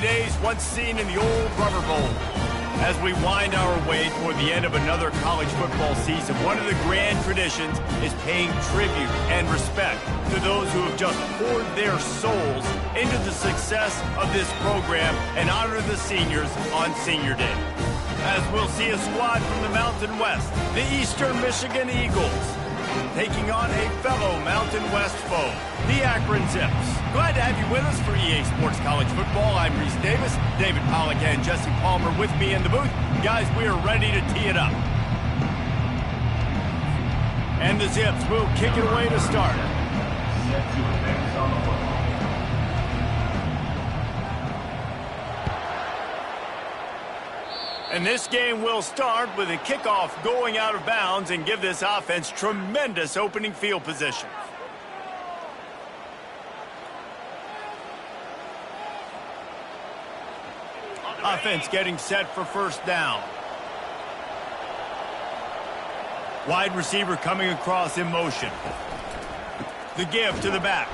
days once seen in the old Rubber Bowl. As we wind our way toward the end of another college football season, one of the grand traditions is paying tribute and respect to those who have just poured their souls into the success of this program and honor the seniors on Senior Day. As we'll see a squad from the Mountain West, the Eastern Michigan Eagles, taking on a fellow Mountain West foe, the Akron Zips. Glad to have you with us for EA Sports College Football. I'm Reese Davis, David Pollack and Jesse Palmer with me in the booth. Guys, we are ready to tee it up. And the Zips will kick it away to start. And this game will start with a kickoff going out of bounds and give this offense tremendous opening field position. Offense getting set for first down. Wide receiver coming across in motion. The give to the back.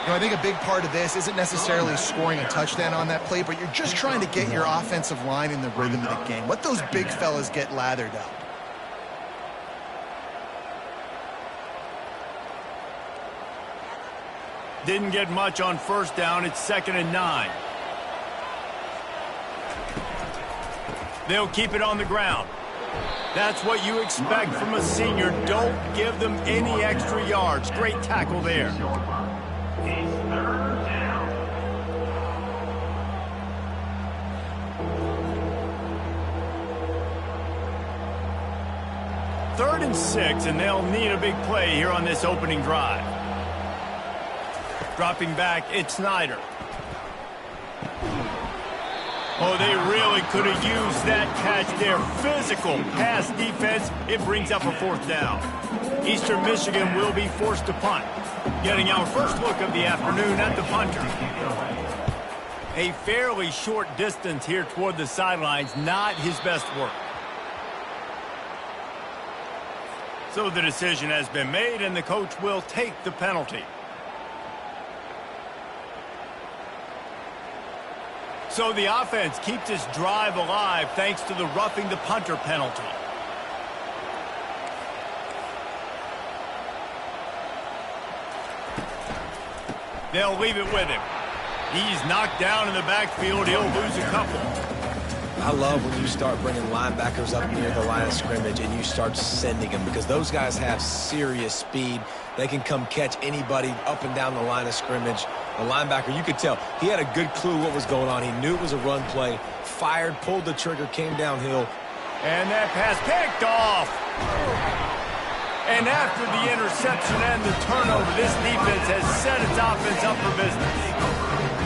You know, I think a big part of this isn't necessarily scoring a touchdown on that play, but you're just trying to get your offensive line in the rhythm of the game. Let those big fellas get lathered up. Didn't get much on first down. It's 2nd and 9. They'll keep it on the ground. That's what you expect from a senior. Don't give them any extra yards. Great tackle there. Third and 6, and they'll need a big play here on this opening drive. Dropping back, it's Snyder. Oh, they really could have used that catch there. Physical pass defense. It brings up a fourth down. Eastern Michigan will be forced to punt. Getting our first look of the afternoon at the punter. A fairly short distance here toward the sidelines. Not his best work. So the decision has been made, and the coach will take the penalty. So the offense keeps this drive alive thanks to the roughing the punter penalty. They'll leave it with him. He's knocked down in the backfield. He'll lose a couple. I love when you start bringing linebackers up near the line of scrimmage and you start sending them, because those guys have serious speed. They can come catch anybody up and down the line of scrimmage. The linebacker, you could tell, he had a good clue what was going on. He knew it was a run play, fired, pulled the trigger, came downhill. And that pass picked off. And after the interception and the turnover, this defense has set its offense up for business.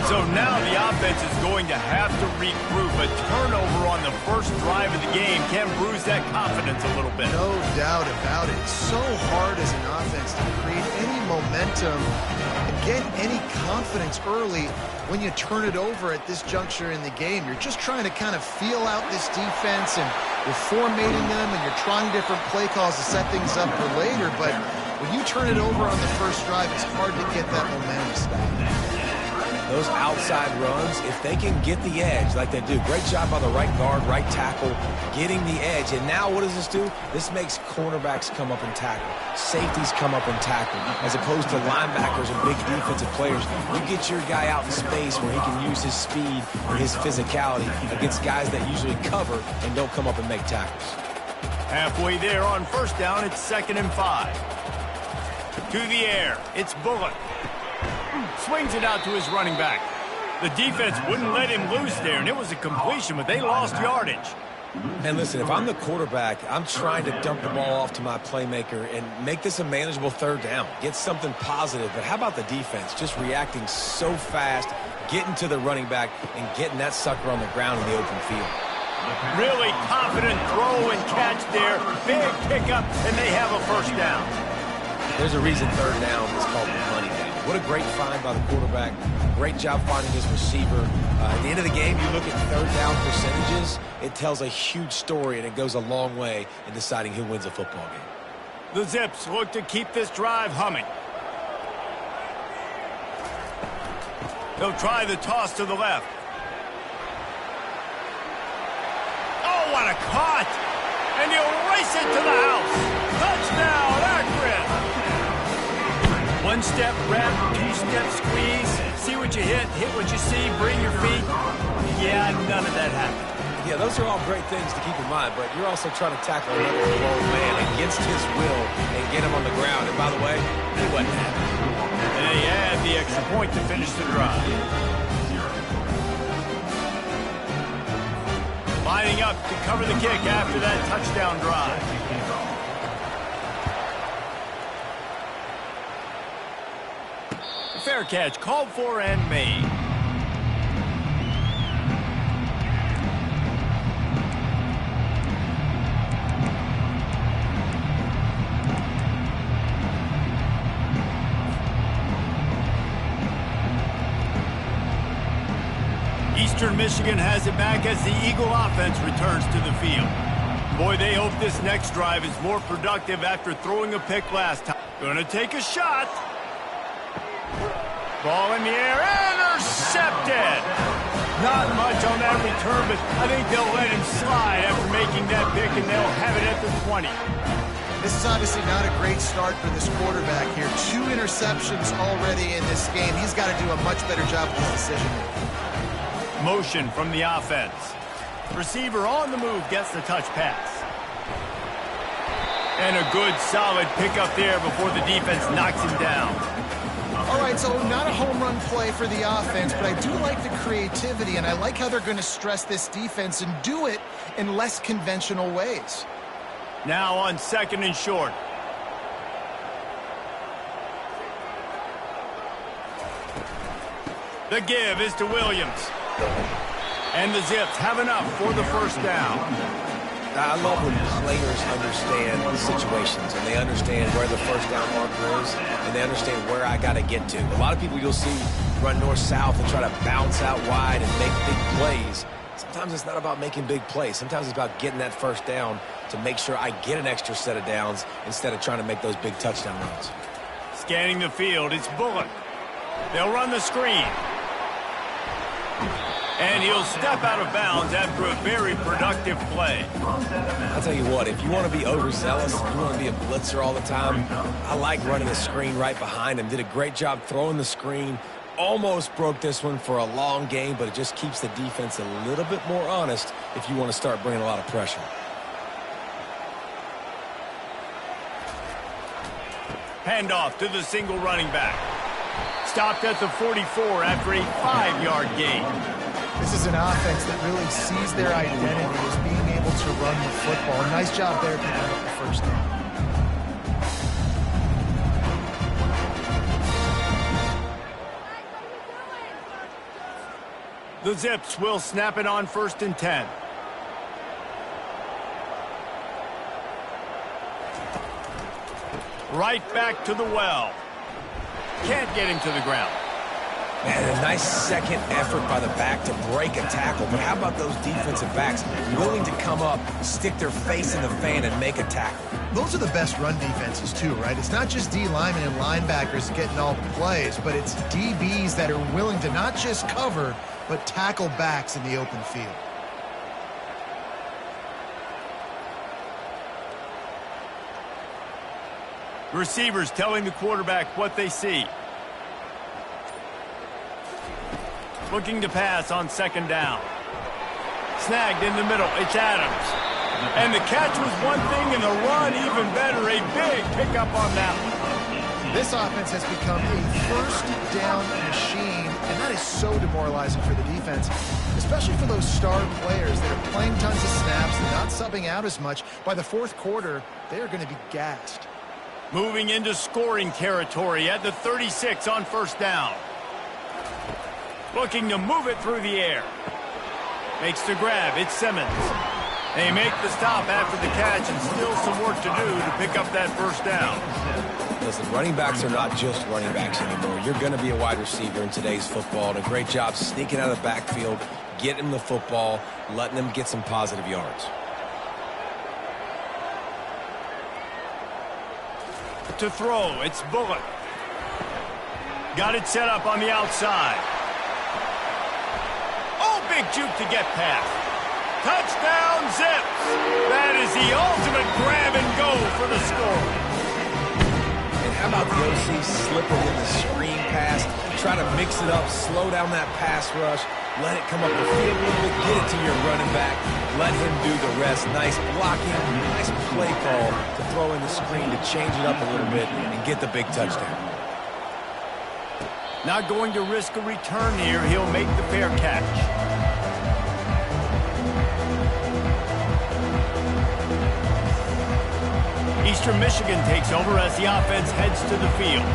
So now the offense is going to have to regroup. A turnover on the first drive of the game can bruise that confidence a little bit. No doubt about it. It's so hard as an offense to create any momentum and get any confidence early when you turn it over at this juncture in the game. You're just trying to kind of feel out this defense, and you're formatting them, and you're trying different play calls to set things up for later. But when you turn it over on the first drive, it's hard to get that momentum started. Those outside runs, if they can get the edge like they do, great job by the right guard, right tackle, getting the edge. And now what does this do? This makes cornerbacks come up and tackle, safeties come up and tackle, as opposed to linebackers and big defensive players. You get your guy out in space where he can use his speed and his physicality against guys that usually cover and don't come up and make tackles. Halfway there on first down, it's 2nd and 5. To the air, it's Bullock. Swings it out to his running back. The defense wouldn't let him loose there, and it was a completion, but they lost yardage. And listen, if I'm the quarterback, I'm trying to dump the ball off to my playmaker and make this a manageable third down. Get something positive. But how about the defense? Just reacting so fast, getting to the running back, and getting that sucker on the ground in the open field. Really confident throw and catch there. Big pickup, and they have a first down. There's a reason third down is called the money down. What a great find by the quarterback. Great job finding his receiver. At the end of the game, you look at third down percentages, it tells a huge story, and it goes a long way in deciding who wins a football game. The Zips look to keep this drive humming. They'll try the toss to the left. Oh, what a cut! And he'll race it to the house. Touchdown, Akron! One-step rep, two-step squeeze. See what you hit what you see, bring your feet. Yeah, none of that happened. Yeah, those are all great things to keep in mind, but you're also trying to tackle another grown man against his will and get him on the ground. And by the way, he wasn't happy. And they add the extra point to finish the drive. Lining up to cover the kick after that touchdown drive. Fair catch, called for and made. Eastern Michigan has it back as the Eagle offense returns to the field. Boy, they hope this next drive is more productive after throwing a pick last time. Gonna take a shot. Ball in the air, intercepted! Not much on that return, but I think they'll let him slide after making that pick, and they'll have it at the 20. This is obviously not a great start for this quarterback here. 2 interceptions already in this game. He's got to do a much better job with this decision. Motion from the offense. Receiver on the move gets the touch pass. And a good, solid pickup there before the defense knocks him down. All right, so not a home run play for the offense, but I do like the creativity, and I like how they're going to stress this defense and do it in less conventional ways. Now on 2nd and short. The give is to Williams. And the Zips have enough for the first down. I love when players understand the situations and they understand where the first down marker is and they understand where I got to get to. A lot of people you'll see run north-south and try to bounce out wide and make big plays. Sometimes it's not about making big plays. Sometimes it's about getting that first down to make sure I get an extra set of downs instead of trying to make those big touchdown runs. Scanning the field, it's Bullock. They'll run the screen. And he'll step out of bounds after a very productive play. I'll tell you what, if you want to be overzealous, you want to be a blitzer all the time, I like running a screen right behind him. Did a great job throwing the screen. Almost broke this one for a long game, but it just keeps the defense a little bit more honest if you want to start bringing a lot of pressure. Handoff to the single running back. Stopped at the 44 after a 5-yard gain. This is an offense that really sees their identity as being able to run the football. Nice job there picking up the first down. The Zips will snap it on 1st and 10. Right back to the well. Can't get him to the ground. Man, a nice second effort by the back to break a tackle. But how about those defensive backs willing to come up, stick their face in the fan, and make a tackle? Those are the best run defenses, too, right? It's not just D linemen and linebackers getting all the plays, but it's DBs that are willing to not just cover, but tackle backs in the open field. Receivers telling the quarterback what they see. Looking to pass on 2nd down. Snagged in the middle. It's Adams. And the catch was one thing and the run even better. A big pickup on that one. This offense has become a first down machine, and that is so demoralizing for the defense, especially for those star players that are playing tons of snaps and not subbing out as much. By the 4th quarter, they are going to be gassed. Moving into scoring territory at the 36 on 1st down. Looking to move it through the air. Makes the grab. It's Simmons. They make the stop after the catch and still some work to do to pick up that 1st down. Listen, running backs are not just running backs anymore. You're going to be a wide receiver in today's football. And a great job sneaking out of the backfield, getting them the football, letting them get some positive yards. To throw, it's Bullock. Got it set up on the outside. Oh, big juke to get past. Touchdown Zips! That is the ultimate grab and go for the score. And how about the OC slipping in the screen pass? Try to mix it up, slow down that pass rush, let it come up the field a little bit, get it to your running back, let him do the rest. Nice blocking, nice play call to throw in the screen to change it up a little bit and get the big touchdown. Not going to risk a return here. He'll make the fair catch. Eastern Michigan takes over as the offense heads to the field.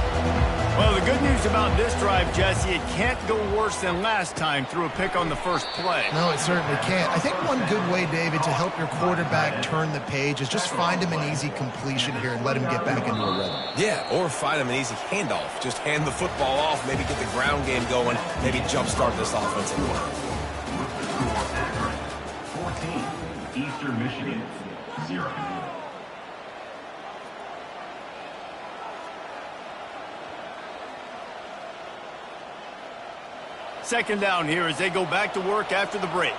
Well, the good news about this drive, Jesse, it can't go worse than last time through a pick on the first play. No, it certainly can't. I think one good way, David, to help your quarterback turn the page is just find him an easy completion here and let him get back into a rhythm. Yeah, or find him an easy handoff. Just hand the football off, maybe get the ground game going, maybe jumpstart this offensive line. 14, Eastern Michigan, 0. Second down here as they go back to work after the break.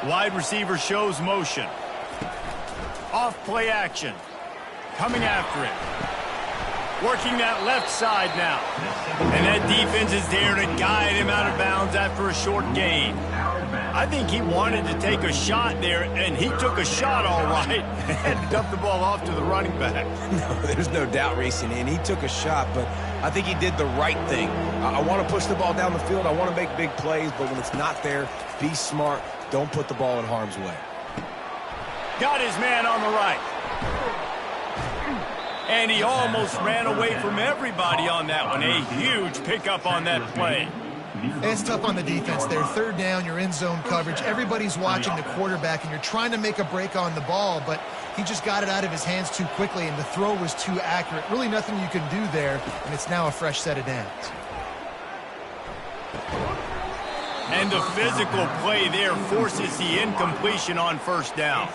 Wide receiver shows motion. Off play action. Coming after it. Working that left side now. And that defense is there to guide him out of bounds after a short gain. I think he wanted to take a shot there, and he took a shot all right and dumped the ball off to the running back. No, there's no doubt, racing in. He took a shot, but I think he did the right thing. I want to push the ball down the field. I want to make big plays, but when it's not there, be smart. Don't put the ball in harm's way. Got his man on the right. And he almost ran away from everybody on that one. A huge pickup on that play. It's tough on the defense there. Third down, you're in zone coverage. Everybody's watching the quarterback, and you're trying to make a break on the ball, but he just got it out of his hands too quickly, and the throw was too accurate. Really nothing you can do there, and it's now a fresh set of downs. And the physical play there forces the incompletion on first down.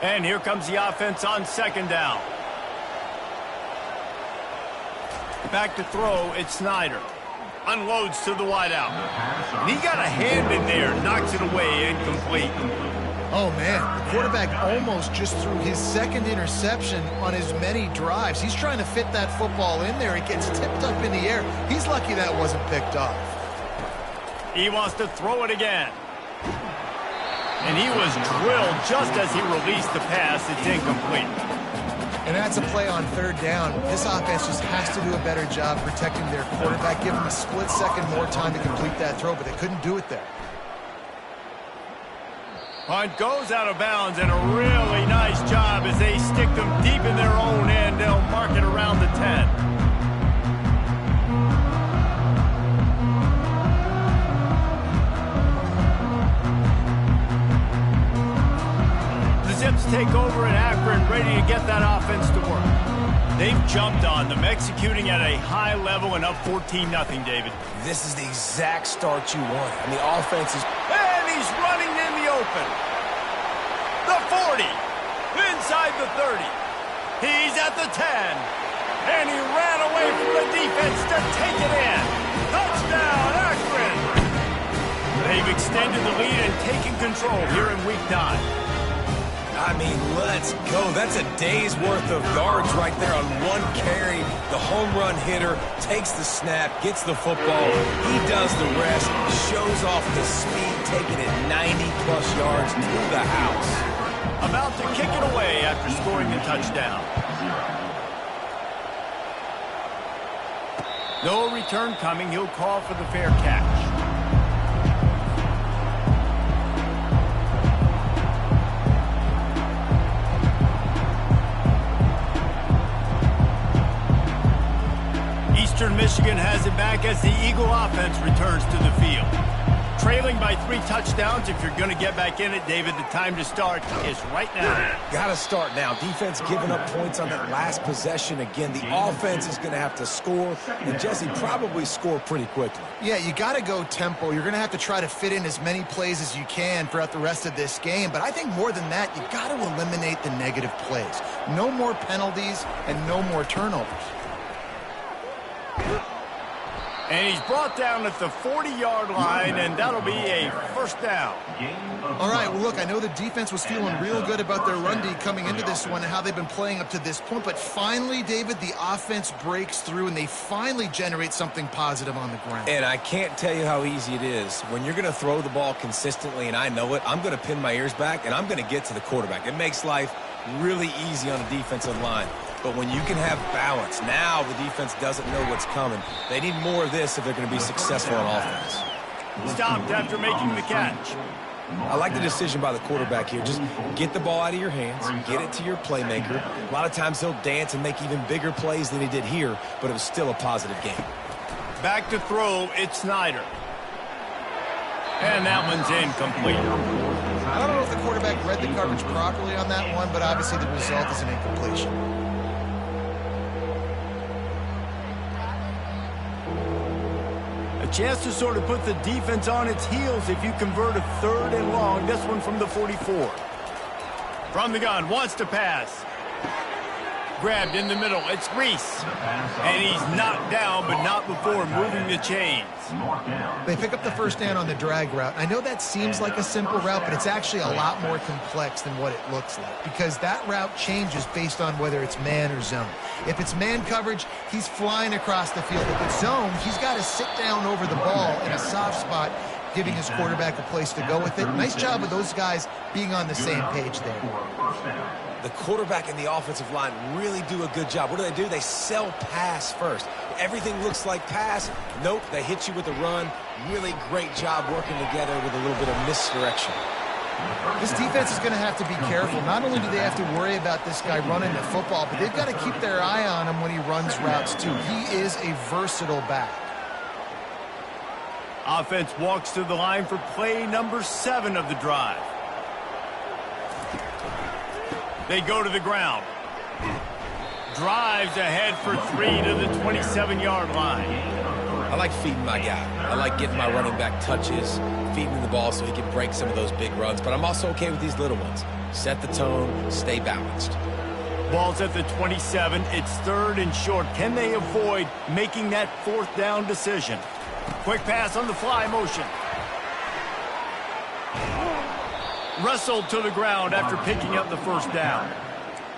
And here comes the offense on second down. Back to throw, it's Snyder. Unloads to the wideout. And he got a hand in there, knocks it away, incomplete. Oh, man, the quarterback almost just threw his second interception on as many drives. He's trying to fit that football in there. It gets tipped up in the air. He's lucky that wasn't picked off. He wants to throw it again. And he was drilled just as he released the pass. It's incomplete. And that's a play on third down. This offense just has to do a better job protecting their quarterback. Give him a split second more time to complete that throw, but they couldn't do it there. Punt goes out of bounds, and a really nice job as they stick them deep in their own end. They'll mark it around the 10. Zips take over at Akron, ready to get that offense to work. They've jumped on them, executing at a high level and up 14-0, David. This is the exact start you want. And the offense is... And he's running in the open. The 40. Inside the 30. He's at the 10. And he ran away from the defense to take it in. Touchdown, Akron. They've extended the lead and taken control here in Week 9. I mean, let's go. That's a day's worth of yards right there on one carry. The home run hitter takes the snap, gets the football. He does the rest, shows off the speed, taking it 90-plus yards to the house. About to kick it away after scoring the touchdown. No return coming. He'll call for the fair catch. Eastern Michigan has it back as the Eagle offense returns to the field. Trailing by 3 touchdowns. If you're going to get back in it, David, the time to start is right now. Got to start now. Defense giving up points on that last possession. Again, the offense is going to have to score, and Jesse probably score pretty quickly. Yeah, you got to go tempo. You're going to have to try to fit in as many plays as you can throughout the rest of this game. But I think more than that, you got to eliminate the negative plays. No more penalties and no more turnovers. And he's brought down at the 40-yard line, and that'll be a first down. All right, well, look, I know the defense was feeling real good about their run D coming into this one and how they've been playing up to this point. But finally, David, the offense breaks through, and they finally generate something positive on the ground. And I can't tell you how easy it is. When you're going to throw the ball consistently, and I know it, I'm going to pin my ears back, and I'm going to get to the quarterback. It makes life really easy on the defensive line. But when you can have balance, now the defense doesn't know what's coming. They need more of this if they're going to be successful on offense. Stopped after making the catch. I like the decision by the quarterback here. Just get the ball out of your hands, get it to your playmaker. A lot of times he'll dance and make even bigger plays than he did here, but it was still a positive game. Back to throw, it's Snyder. And that one's incomplete. I don't know if the quarterback read the coverage properly on that one, but obviously the result is an incompletion. A chance to sort of put the defense on its heels if you convert a 3rd and long. This one from the 44. From the gun, wants to pass. Grabbed in the middle, it's Reese. And he's knocked down, but not before moving the chains. They pick up the first down on the drag route. I know that seems like a simple route, but it's actually a lot more complex than what it looks like, because that route changes based on whether it's man or zone. If it's man coverage, he's flying across the field. If it's zone, he's got to sit down over the ball in a soft spot, giving his quarterback a place to go with it. Nice job of those guys being on the same page there. The quarterback and the offensive line really do a good job. What do? They sell pass first. Everything looks like pass. Nope, they hit you with a run. Really great job working together with a little bit of misdirection. This defense is going to have to be careful. Not only do they have to worry about this guy running the football, but they've got to keep their eye on him when he runs routes too. He is a versatile back. Offense walks to the line for play number 7 of the drive. They go to the ground. Drives ahead for 3 to the 27-yard line. I like feeding my guy. I like getting my running back touches, feeding him the ball so he can break some of those big runs. But I'm also okay with these little ones. Set the tone, stay balanced. Ball's at the 27. It's 3rd and short. Can they avoid making that 4th down decision? Quick pass on the fly motion. Wrestled to the ground after picking up the first down.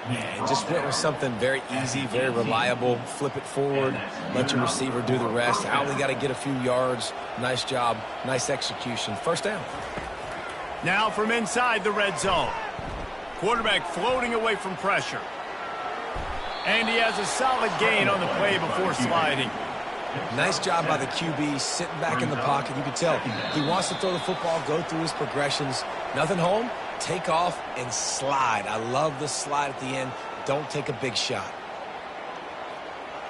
Yeah, just went with something very easy, very reliable. Flip it forward, let your receiver do the rest. I only got to get a few yards. Nice job, nice execution. First down. Now from inside the red zone. Quarterback floating away from pressure. And he has a solid gain on the play before sliding. Nice job by the QB, sitting back in the pocket. You can tell he wants to throw the football, go through his progressions. Nothing home, take off and slide. I love the slide at the end. Don't take a big shot.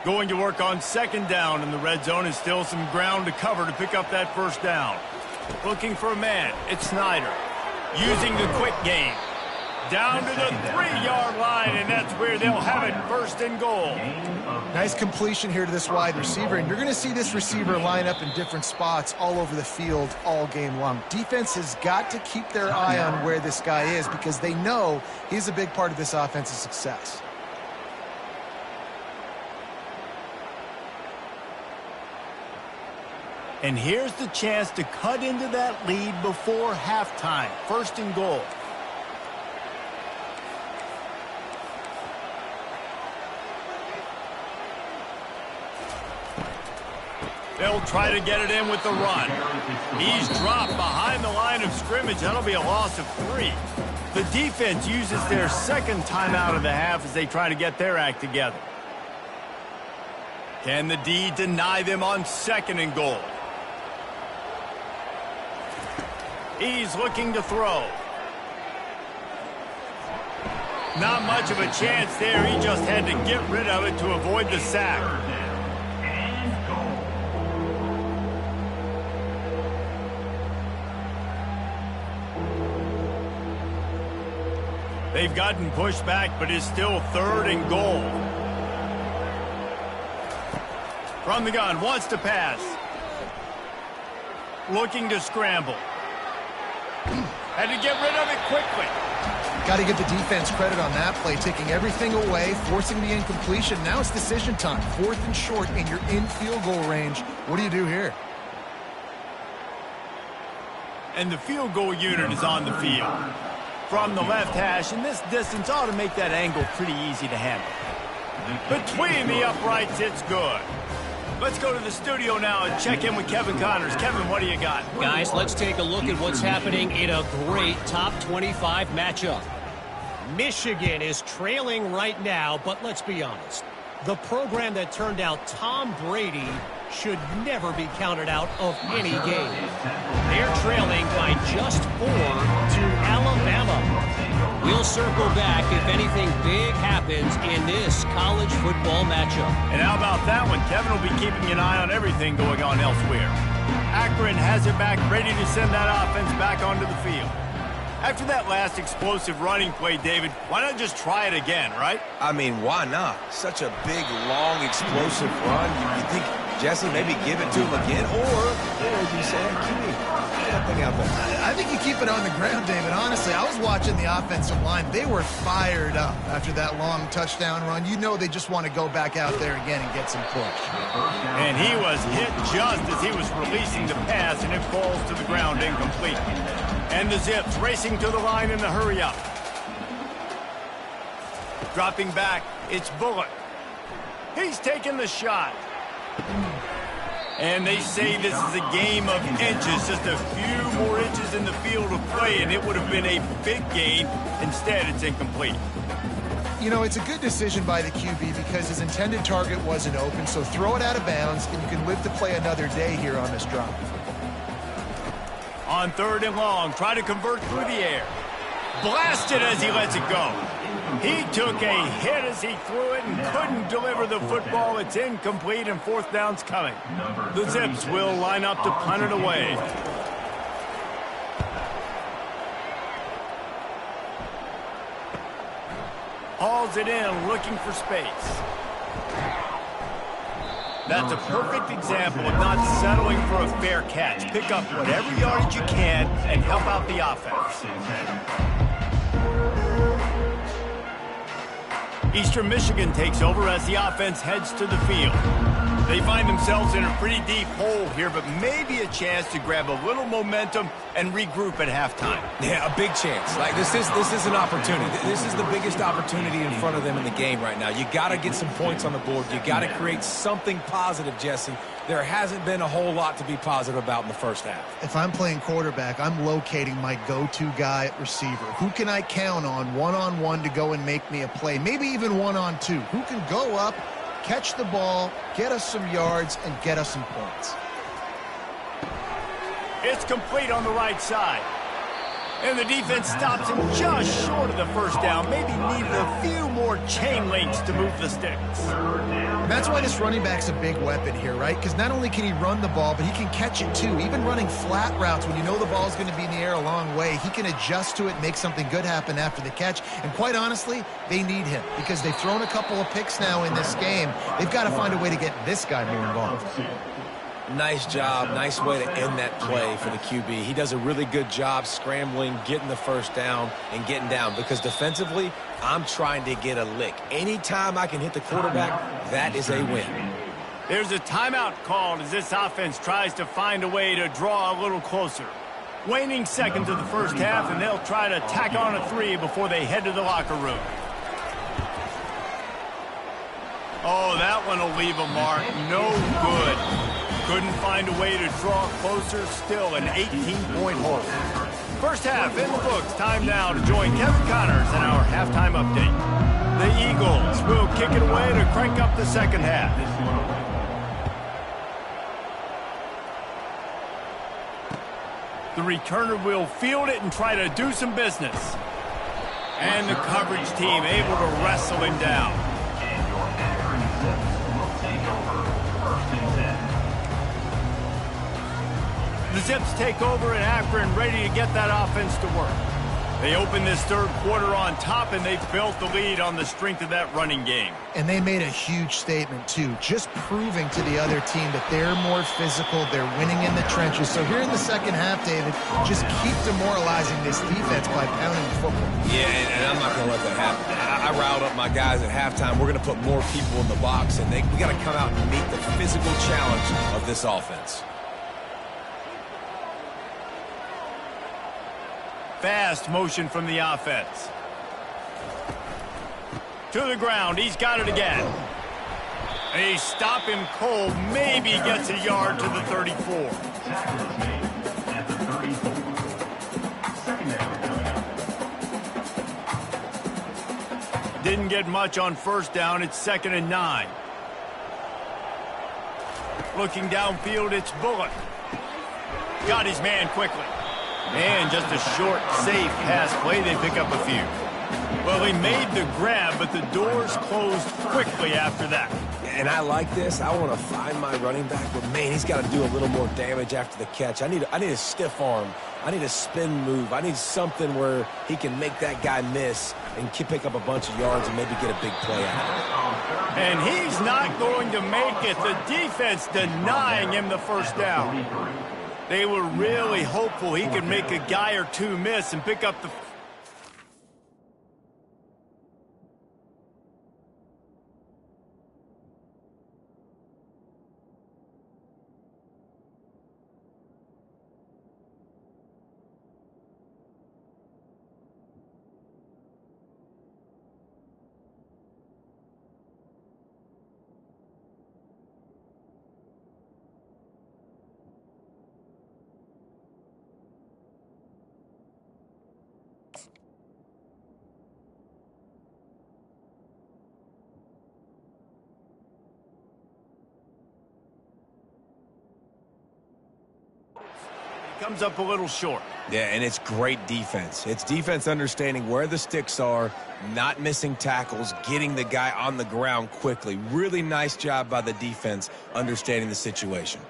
Going to work on 2nd down in the red zone, and still some ground to cover to pick up that first down. Looking for a man, it's Snyder. Using the quick game. Down to the 3-yard line, and that's where they'll have it, 1st and goal. Nice completion here to this wide receiver, and you're going to see this receiver line up in different spots all over the field all game long. Defense has got to keep their eye on where this guy is because they know he's a big part of this offense's success. And here's the chance to cut into that lead before halftime, 1st and goal. They'll try to get it in with the run. He's dropped behind the line of scrimmage. That'll be a loss of 3. The defense uses their 2nd timeout of the half as they try to get their act together. Can the D deny them on 2nd and goal? He's looking to throw. Not much of a chance there. He just had to get rid of it to avoid the sack. They've gotten pushed back, but it's still 3rd and goal. From the gun, wants to pass. Looking to scramble. Had to get rid of it quickly. Got to give the defense credit on that play, taking everything away, forcing the incompletion. Now it's decision time. 4th and short, and you're in field goal range. What do you do here? And the field goal unit is on the field. From the left hash, and this distance ought to make that angle pretty easy to handle. Between the uprights, it's good. Let's go to the studio now and check in with Kevin Connors. Kevin, what do you got? Guys, let's take a look at what's happening in a great top 25 matchup. Michigan is trailing right now, but let's be honest. The program that turned out Tom Brady should never be counted out of any game. They're trailing by just 4 to Alabama. We'll circle back if anything big happens in this college football matchup. And how about that one? Kevin will be keeping an eye on everything going on elsewhere. Akron has it back, ready to send that offense back onto the field. After that last explosive running play, David, why not just try it again, right? I mean, why not? Such a big, long, explosive run. You think, Jesse, maybe give it to him again, or as you say, that thing out there. I think you keep it on the ground, David. Honestly, I was watching the offensive line. They were fired up after that long touchdown run. You know they just want to go back out there again and get some push. And he was hit just as he was releasing the pass, and it falls to the ground incomplete. And the Zips racing to the line in the hurry-up. Dropping back, it's Bullock. He's taking the shot. And they say this is a game of inches, just a few more inches in the field of play, and it would have been a big gain. Instead, it's incomplete. You know, it's a good decision by the QB because his intended target wasn't open, so throw it out of bounds, and you can live to play another day here on this drive. On 3rd and long, try to convert through the air. Blasted as he lets it go. He took a hit as he threw it and couldn't deliver the football. It's incomplete, and 4th down's coming. The Zips will line up to punt it away. Hauls it in, looking for space. That's a perfect example of not settling for a fair catch. Pick up whatever yardage you can and help out the offense. Eastern Michigan takes over as the offense heads to the field. They find themselves in a pretty deep hole here, but maybe a chance to grab a little momentum and regroup at halftime. Yeah, a big chance. Like this is an opportunity. This is the biggest opportunity in front of them in the game right now. You got to get some points on the board. You got to create something positive, Jesse. There hasn't been a whole lot to be positive about in the first half. If I'm playing quarterback, I'm locating my go-to guy at receiver. Who can I count on one-on-one to go and make me a play? Maybe even one-on-two. Who can go up, catch the ball, get us some yards, and get us some points? It's complete on the right side. And the defense stops him just short of the first down. Maybe needed a few more chain links to move the sticks. And that's why this running back's a big weapon here, right? Because not only can he run the ball, but he can catch it too. Even running flat routes when you know the ball's going to be in the air a long way, he can adjust to it, make something good happen after the catch. And quite honestly, they need him because they've thrown a couple of picks now in this game. They've got to find a way to get this guy more involved. Nice job. Nice way to end that play for the QB. He does a really good job scrambling, getting the first down, and getting down. Because defensively, I'm trying to get a lick. Anytime I can hit the quarterback, that is a win. There's a timeout called as this offense tries to find a way to draw a little closer. Waning seconds of the first half, and they'll try to tack on a 3 before they head to the locker room. Oh, that one will leave a mark. No good. Couldn't find a way to draw closer. Still an 18-point hole. First half in the books. Time now to join Kevin Connors in our halftime update. The Eagles will kick it away to crank up the second half. The returner will field it and try to do some business. And the coverage team able to wrestle him down. The Zips take over in Akron, ready to get that offense to work. They opened this third quarter on top, and they built the lead on the strength of that running game. And they made a huge statement, too, just proving to the other team that they're more physical, they're winning in the trenches. So here in the second half, David, just keep demoralizing this defense by pounding the football. Yeah, and I'm not going to let that happen. I riled up my guys at halftime. We're going to put more people in the box, and we got to come out and meet the physical challenge of this offense. Fast motion from the offense. To the ground. He's got it again. They stop him cold. Maybe gets a yard to the 34. Tackle is made at the 34. Second down coming up. Didn't get much on first down. It's 2nd and 9. Looking downfield, it's Bullock. Got his man quickly. And just a short, safe pass play. They pick up a few. Well, he made the grab, but the doors closed quickly after that. And I like this. I want to find my running back, but, man, he's got to do a little more damage after the catch. I need a stiff arm. I need a spin move. I need something where he can make that guy miss and pick up a bunch of yards and maybe get a big play out of it. And he's not going to make it. The defense denying him the first down. They were really hopeful he could make a guy or two miss and pick up the... Comes up a little short. Yeah, and it's great defense. It's defense understanding where the sticks are, not missing tackles, getting the guy on the ground quickly. Really nice job by the defense understanding the situation.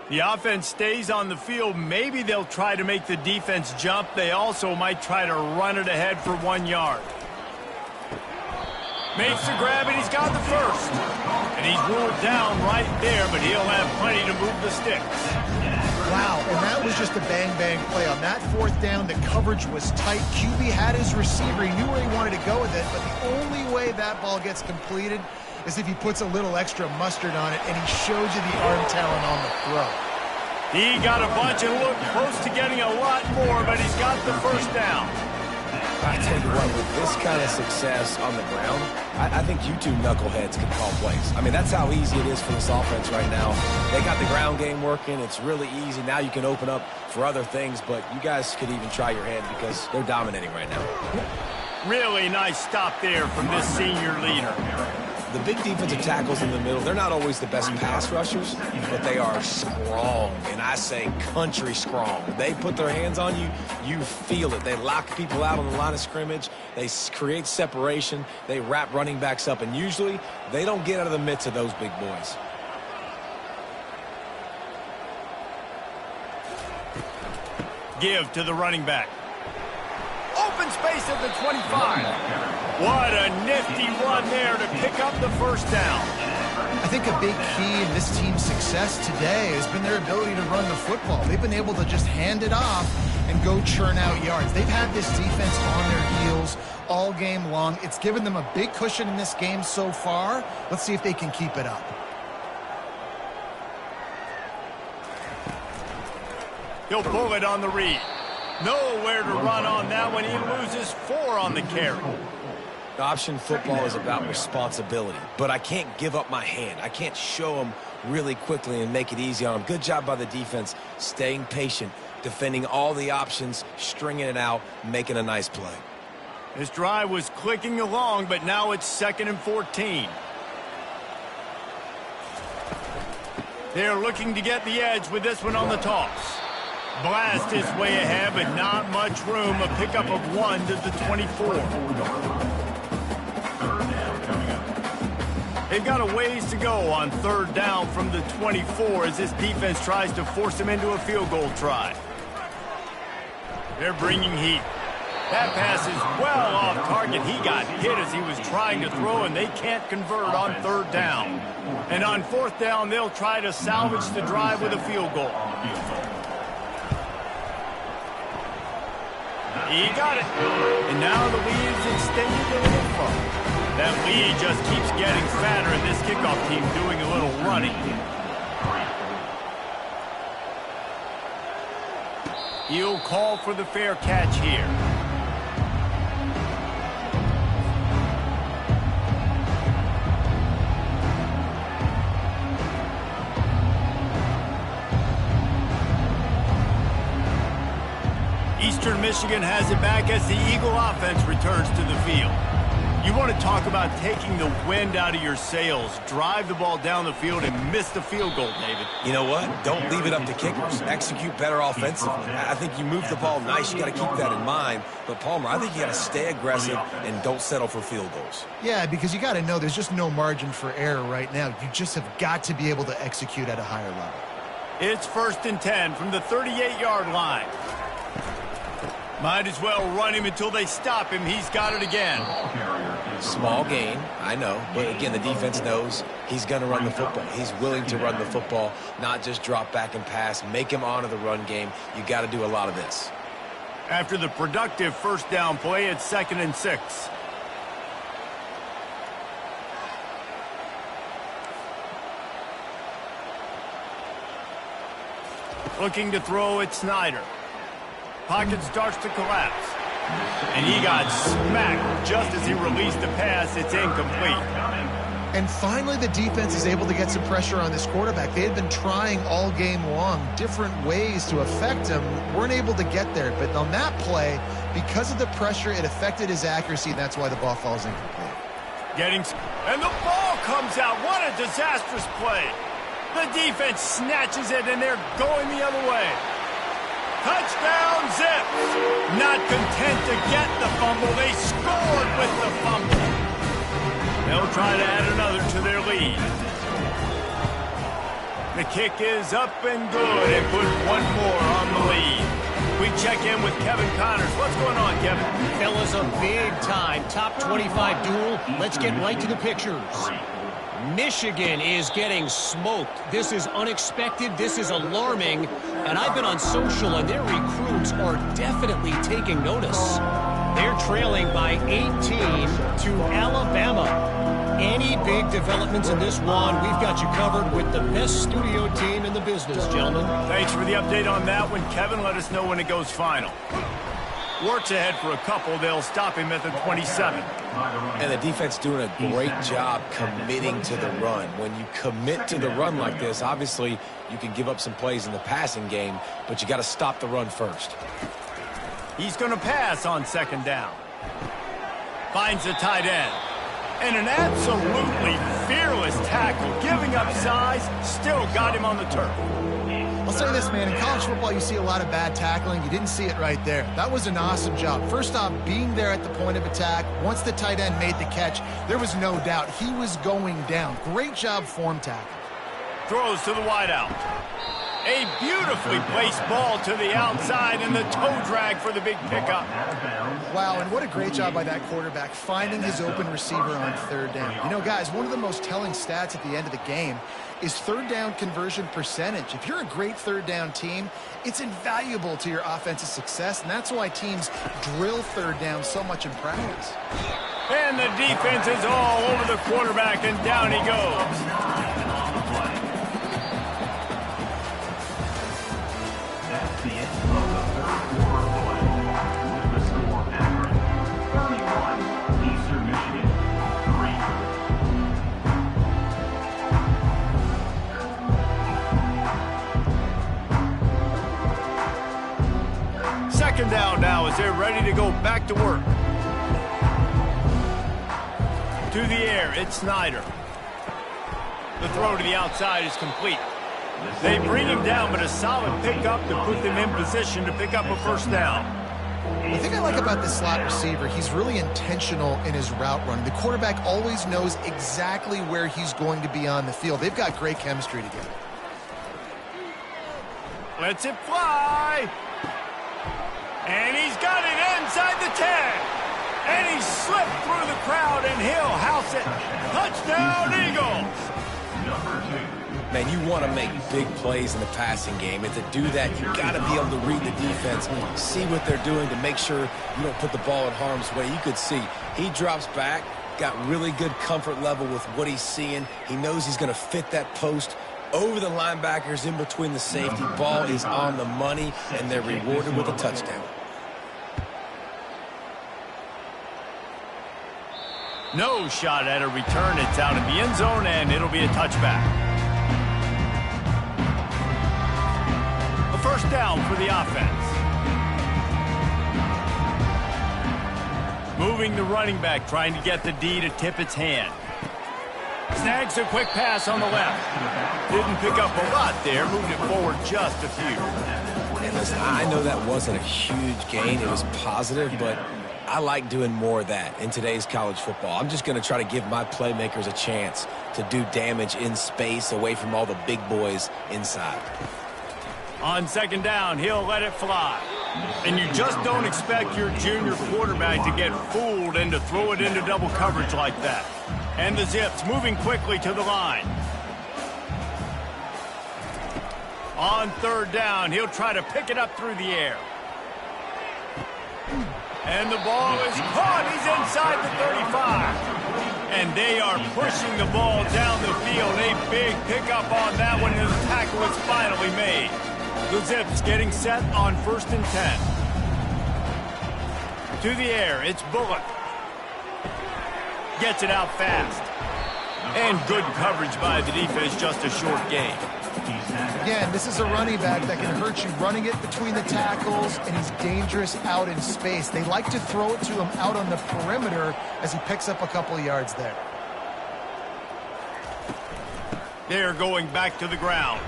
The offense stays on the field. Maybe they'll try to make the defense jump. They also might try to run it ahead for 1 yard. Makes the grab, and he's got the first. And he's ruled down right there, but he'll have plenty to move the sticks. Wow, and that was just a bang-bang play. On that fourth down, the coverage was tight. QB had his receiver. He knew where he wanted to go with it, but the only way that ball gets completed is if he puts a little extra mustard on it, and he shows you the arm talent on the throw. He got a bunch and looked close to getting a lot more, but he's got the first down. I tell you what, with this kind of success on the ground, I think you two knuckleheads can call plays. I mean, that's how easy it is for this offense right now. They got the ground game working. It's really easy. Now you can open up for other things, but you guys could even try your hand because they're dominating right now. Really nice stop there from this senior leader. The big defensive tackles in the middle, they're not always the best pass rushers, but they are strong, and I say country strong. They put their hands on you, you feel it. They lock people out on the line of scrimmage. They create separation. They wrap running backs up, and usually they don't get out of the midst of those big boys. Give to the running back. Open space at the 25. What a nifty run there to pick up the first down. I think a big key in this team's success today has been their ability to run the football. They've been able to just hand it off and go churn out yards. They've had this defense on their heels all game long. It's given them a big cushion in this game so far. Let's see if they can keep it up. He'll pull it on the read. Nowhere to run on that one. He loses 4 on the carry. Option football is about responsibility, but I can't give up my hand. I can't show them really quickly and make it easy on them. Good job by the defense, staying patient, defending all the options, stringing it out, making a nice play. This drive was clicking along, but now it's 2nd and 14. They're looking to get the edge with this one on the toss. Blast his way ahead, but not much room. A pickup of 1 to the 24. down coming up. They've got a ways to go on third down from the 24 as this defense tries to force them into a field goal try. They're bringing heat. That pass is well off target. He got hit as he was trying to throw, and they can't convert on third down. And on fourth down, they'll try to salvage the drive with a field goal. He got it. And now the lead is extended a little further. That lead just keeps getting fatter, and this kickoff team doing a little running. He'll call for the fair catch here. Eastern Michigan has it back as the Eagle offense returns to the field. You want to talk about taking the wind out of your sails. Drive the ball down the field and miss the field goal, David. You know what? Don't leave it up to kickers. Execute better offensively. I think you move the ball nice. You got to keep that in mind. But, Palmer, I think you got to stay aggressive and don't settle for field goals. Yeah, because you got to know there's just no margin for error right now. You just have got to be able to execute at a higher level. It's 1st and 10 from the 38-yard line. Might as well run him until they stop him. He's got it again. Small gain, I know. But, again, the defense knows he's going to run the football. He's willing to run the football, not just drop back and pass. Make him honor the run game. You got to do a lot of this. After the productive first down play, it's 2nd and 6. Looking to throw it, Snyder. Pocket starts to collapse. And he got smacked just as he released the pass. It's incomplete. And finally, the defense is able to get some pressure on this quarterback. They had been trying all game long different ways to affect him. Weren't able to get there. But on that play, because of the pressure, it affected his accuracy. And that's why the ball falls incomplete. And the ball comes out. What a disastrous play. The defense snatches it, and they're going the other way. Touchdown, Zips! Not content to get the fumble, they scored with the fumble. They'll try to add another to their lead. The kick is up and good and put one more on the lead. We check in with Kevin Connors. What's going on, Kevin? Fellas, a big-time top 25 duel. Let's get right to the pictures. Michigan is getting smoked. This is unexpected. This is alarming. And I've been on social, and their recruits are definitely taking notice. They're trailing by 18 to Alabama. Any big developments in this one, we've got you covered with the best studio team in the business, gentlemen. Thanks for the update on that one, Kevin. Let us know when it goes final. Works ahead for a couple. They'll stop him at the 27. And the defense doing a great job committing to the run. When you commit to the run like this, obviously you can give up some plays in the passing game, but you got to stop the run first. He's going to pass on 2nd down. Finds the tight end. And an absolutely fearless tackle, giving up size, still got him on the turf. I'll say this, man. In college football, you see a lot of bad tackling. You didn't see it right there. That was an awesome job. First off, being there at the point of attack. Once the tight end made the catch, there was no doubt he was going down. Great job form tackle. Throws to the wideout. A beautifully placed ball to the outside and the toe drag for the big pickup. Wow, and what a great job by that quarterback finding his open receiver on 3rd down. You know, guys, one of the most telling stats at the end of the game is 3rd down conversion percentage. If you're a great 3rd down team, it's invaluable to your offensive success, and that's why teams drill 3rd down so much in practice. And the defense is all over the quarterback, and down he goes. That's the end of the 3rd quarter play. With the score, Akron 31, Eastern Michigan 3. 2nd down now as they're ready to go back to work. To the air, it's Snyder. The throw to the outside is complete. They bring him down, but a solid pickup to put them in position to pick up a 1st down. The thing I like about this slot receiver, he's really intentional in his route running. The quarterback always knows exactly where he's going to be on the field. They've got great chemistry together. Lets it fly. And he's got it inside the 10. And he slipped through the crowd, and he'll house it. Touchdown, Eagles. Man, you want to make big plays in the passing game, and to do that, you got to be able to read the defense, see what they're doing to make sure you don't put the ball in harm's way. You could see he drops back, got really good comfort level with what he's seeing. He knows he's going to fit that post over the linebackers in between the safety. Ball is on the money, and they're rewarded with a touchdown. No shot at a return. It's out in the end zone, and it'll be a touchback. A first down for the offense. Moving the running back, trying to get the D to tip its hand. Snags a quick pass on the left. Didn't pick up a lot there, moved it forward just a few. And listen, I know that wasn't a huge gain. It was positive, but I like doing more of that in today's college football. I'm just going to try to give my playmakers a chance to do damage in space away from all the big boys inside. On second down, he'll let it fly. And you just don't expect your junior quarterback to get fooled and to throw it into double coverage like that. And the Zips moving quickly to the line. On third down, he'll try to pick it up through the air. And the ball is caught. He's inside the 35. And they are pushing the ball down the field. A big pickup on that one, and the tackle is finally made. The Zips getting set on 1st and 10. To the air, it's Bullock. Gets it out fast. And good coverage by the defense, just a short gain. Again, this is a running back that can hurt you running it between the tackles, and he's dangerous out in space. They like to throw it to him out on the perimeter as he picks up a couple of yards there. They're going back to the ground.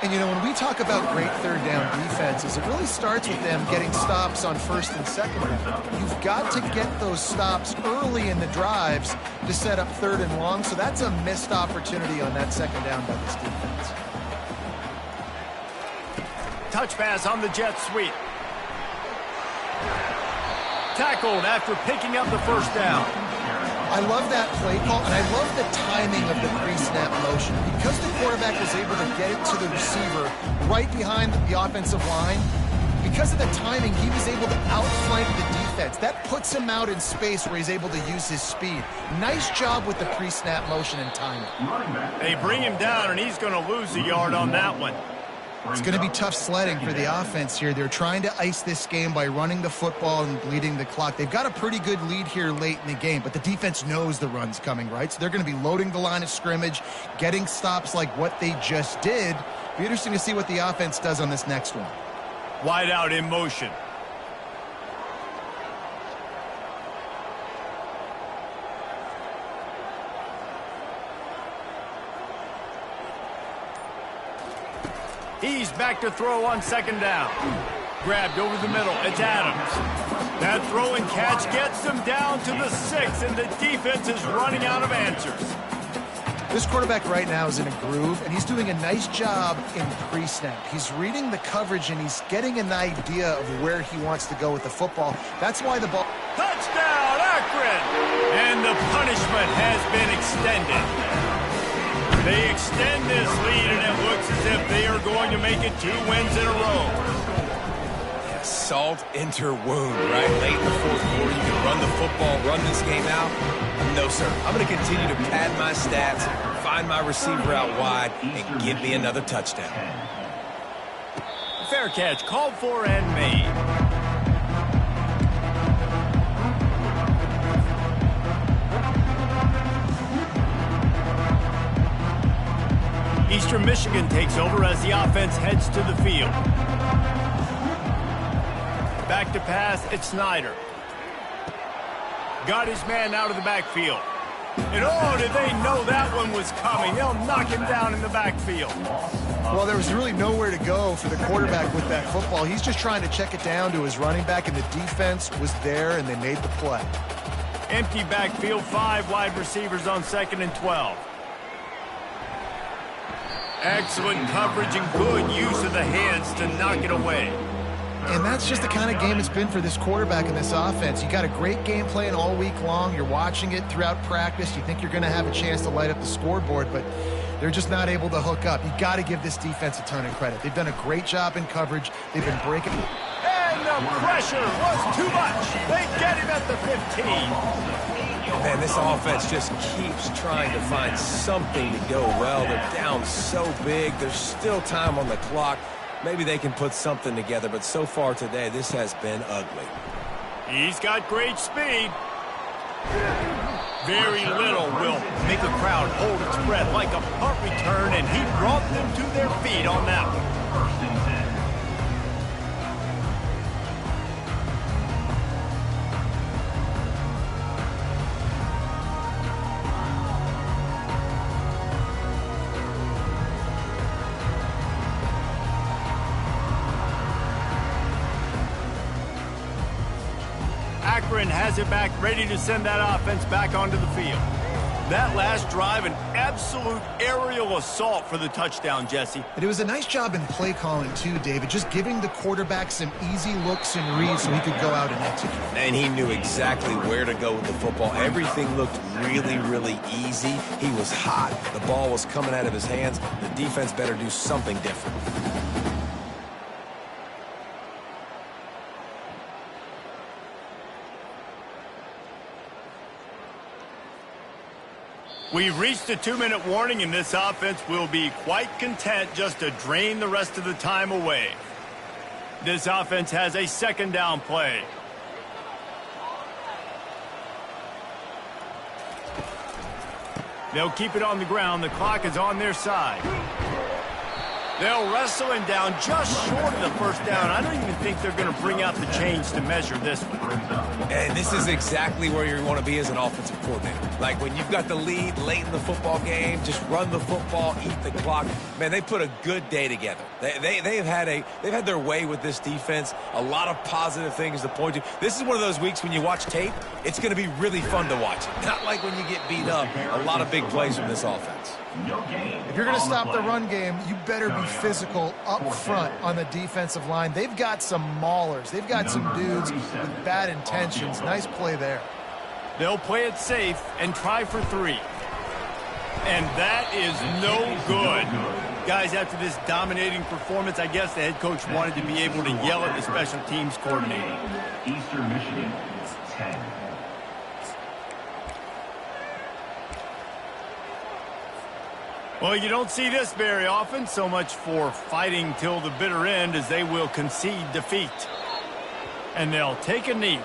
And, you know, when we talk about great third down defenses, it really starts with them getting stops on 1st and 2nd down. You've got to get those stops early in the drives to set up 3rd and long, so that's a missed opportunity on that 2nd down by this defense. Touch pass on the jet sweep. Tackled after picking up the first down. I love that play call, and I love the timing of the pre-snap motion. Because the quarterback was able to get it to the receiver right behind the offensive line, because of the timing, he was able to outflank the defense. That puts him out in space where he's able to use his speed. Nice job with the pre-snap motion and timing. They bring him down, and he's going to lose a yard on that one. It's going to be tough sledding for the offense here. They're trying to ice this game by running the football and bleeding the clock. They've got a pretty good lead here late in the game, but the defense knows the run's coming, right? So they're going to be loading the line of scrimmage, getting stops like what they just did. Be interesting to see what the offense does on this next one. Wide out in motion. He's back to throw on 2nd down. Grabbed over the middle. It's Adams. That throw and catch gets them down to the 6, and the defense is running out of answers. This quarterback right now is in a groove, and he's doing a nice job in pre-snap. He's reading the coverage, and he's getting an idea of where he wants to go with the football. That's why the ball... Touchdown, Akron! And the punishment has been extended. They extend this lead, and it looks as if they are going to make it 2 wins in a row. Yeah, salt into wound, right? Late in the 4th quarter, you can run the football, run this game out. No, sir. I'm going to continue to pad my stats, find my receiver out wide, and give me another touchdown. Fair catch, called for and made. Eastern Michigan takes over as the offense heads to the field. Back to pass, it's Snyder. Got his man out of the backfield. And oh, did they know that one was coming? They'll knock him down in the backfield. Well, there was really nowhere to go for the quarterback with that football. He's just trying to check it down to his running back, and the defense was there, and they made the play. Empty backfield, 5 wide receivers on 2nd and 12. Excellent coverage and good use of the hands to knock it away. And that's just the kind of game it's been for this quarterback in this offense. You got a great game plan all week long. You're watching it throughout practice. You think you're going to have a chance to light up the scoreboard, but they're just not able to hook up. You got to give this defense a ton of credit. They've done a great job in coverage. They've been breaking. And the pressure was too much. They get him at the 15. Man, this offense just keeps trying to find something to go well. They're down so big. There's still time on the clock. Maybe they can put something together, but so far today, this has been ugly. He's got great speed. Very little will make a crowd hold its breath like a punt return, and he brought them to their feet on that one. 1st and 10. Akron has it back, ready to send that offense back onto the field. That last drive, an absolute aerial assault for the touchdown, Jesse. But it was a nice job in play calling, too, David, just giving the quarterback some easy looks and reads so he could go out and execute. And he knew exactly where to go with the football. Everything looked really, really easy. He was hot. The ball was coming out of his hands. The defense better do something different. We've reached a 2-minute warning, and this offense will be quite content just to drain the rest of the time away. This offense has a 2nd down play. They'll keep it on the ground. The clock is on their side. They'll wrestle him down just short of the 1st down. I don't even think they're going to bring out the chains to measure this one. And this is exactly where you want to be as an offensive coordinator. Like when you've got the lead late in the football game, just run the football, eat the clock. Man, they put a good day together. They've had their way with this defense. A lot of positive things to point to. This is one of those weeks when you watch tape, it's going to be really fun to watch. Not like when you get beat up. A lot of big plays from this offense. If you're going to stop the run game, you better be physical up front on the defensive line. They've got some maulers. They've got some dudes with bad intentions. Nice play there. They'll play it safe and try for 3. And that is no good. Guys, after this dominating performance, I guess the head coach wanted to be able to yell at the special teams coordinator. Eastern Michigan, 10. Well, you don't see this very often. So much for fighting till the bitter end, as they will concede defeat. And they'll take a knee.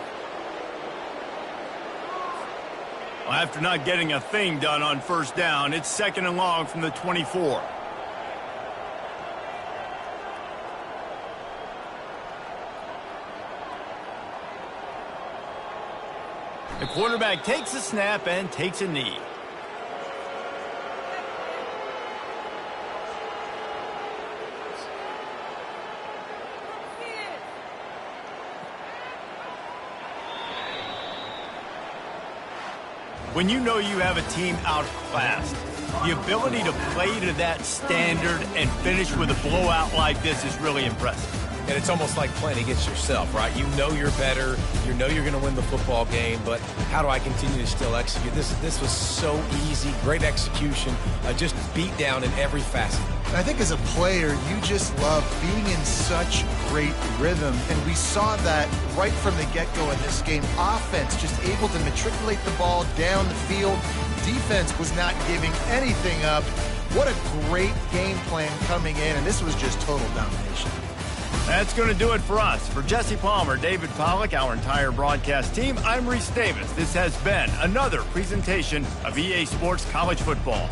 Well, after not getting a thing done on 1st down, it's 2nd and long from the 24. The quarterback takes a snap and takes a knee. When you know you have a team outclassed, the ability to play to that standard and finish with a blowout like this is really impressive. And it's almost like playing against yourself, right? You know you're better. You know you're going to win the football game, but how do I continue to still execute? This was so easy, great execution, just beat down in every facet. I think as a player, you just love being in such great rhythm, and we saw that right from the get-go in this game. Offense just able to matriculate the ball down the field. Defense was not giving anything up. What a great game plan coming in, and this was just total domination. That's going to do it for us. For Jesse Palmer, David Pollack, our entire broadcast team, I'm Reese Davis. This has been another presentation of EA Sports College Football.